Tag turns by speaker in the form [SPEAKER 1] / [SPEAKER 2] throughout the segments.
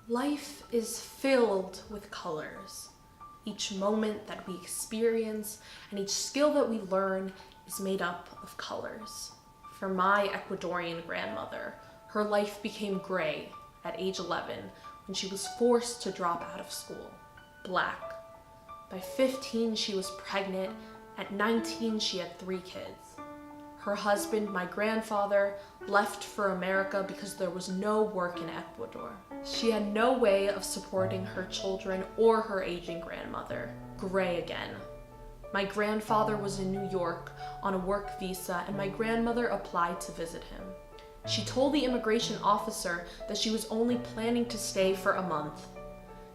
[SPEAKER 1] Life is filled with colors. Each moment that we experience and each skill that we learn is made up of colors. For my Ecuadorian grandmother, her life became gray at age 11 when she was forced to drop out of school. Black. By 15, she was pregnant. At 19, she had 3 kids. Her husband, my grandfather, left for America because there was no work in Ecuador. She had no way of supporting her children or her aging grandmother. Gray again. My grandfather was in New York on a work visa, and my grandmother applied to visit him. She told the immigration officer that she was only planning to stay for a month.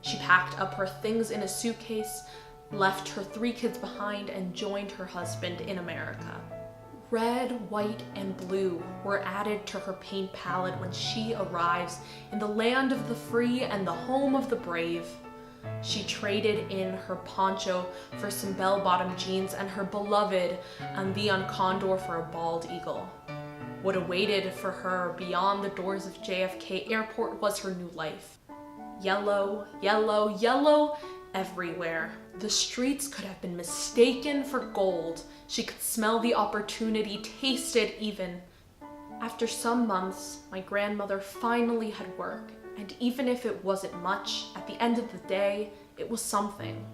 [SPEAKER 1] She packed up her things in a suitcase, left her 3 kids behind, and joined her husband in America. Red, white, and blue were added to her paint palette when she arrives in the land of the free and the home of the brave. She traded in her poncho for some bell-bottom jeans and her beloved Andean condor for a bald eagle. What awaited for her beyond the doors of JFK Airport was her new life. Yellow, yellow, yellow everywhere. The streets could have been mistaken for gold. She could smell the opportunity, taste it even. After some months, my grandmother finally had work, and even if it wasn't much, at the end of the day, it was something.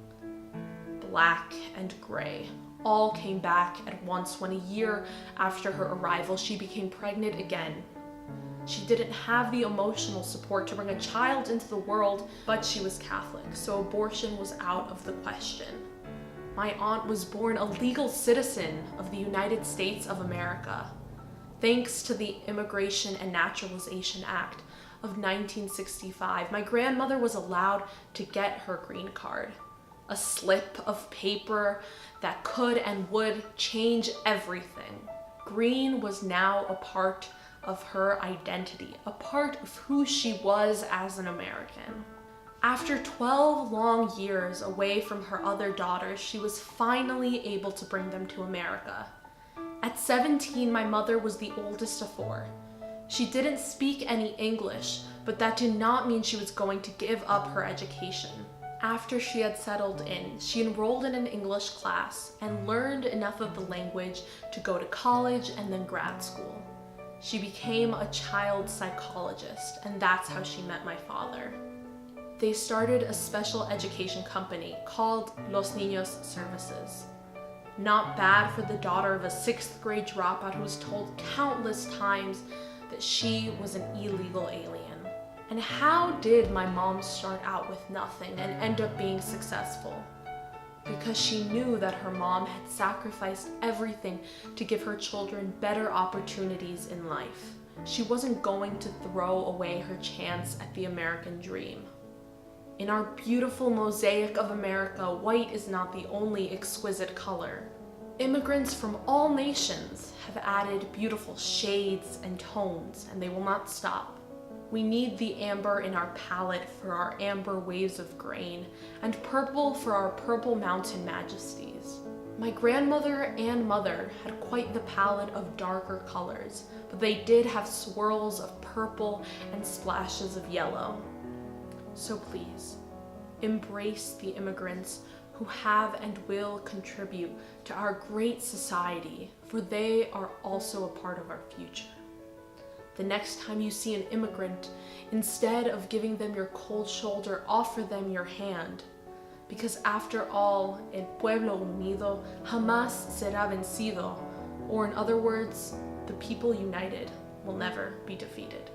[SPEAKER 1] Black and gray all came back at once when a year after her arrival, she became pregnant again. She didn't have the emotional support to bring a child into the world, but she was Catholic, so abortion was out of the question. My aunt was born a legal citizen of the United States of America. Thanks to the Immigration and Naturalization Act of 1965, my grandmother was allowed to get her green card, a slip of paper that could and would change everything. Green was now a part of her identity, a part of who she was as an American. After 12 long years away from her other daughters, she was finally able to bring them to America. At 17, my mother was the oldest of 4. She didn't speak any English, but that did not mean she was going to give up her education. After she had settled in, she enrolled in an English class and learned enough of the language to go to college and then grad school. She became a child psychologist, and that's how she met my father. They started a special education company called Los Niños Services. Not bad for the daughter of a 6th grade dropout who was told countless times that she was an illegal alien. And how did my mom start out with nothing and end up being successful? Because she knew that her mom had sacrificed everything to give her children better opportunities in life. She wasn't going to throw away her chance at the American dream. In our beautiful mosaic of America, white is not the only exquisite color. Immigrants from all nations have added beautiful shades and tones, and they will not stop. We need the amber in our palette for our amber waves of grain, and purple for our purple mountain majesties. My grandmother and mother had quite the palette of darker colors, but they did have swirls of purple and splashes of yellow. So please, embrace the immigrants who have and will contribute to our great society, for they are also a part of our future. The next time you see an immigrant, instead of giving them your cold shoulder, offer them your hand. Because after all, el pueblo unido jamás será vencido, or in other words, the people united will never be defeated.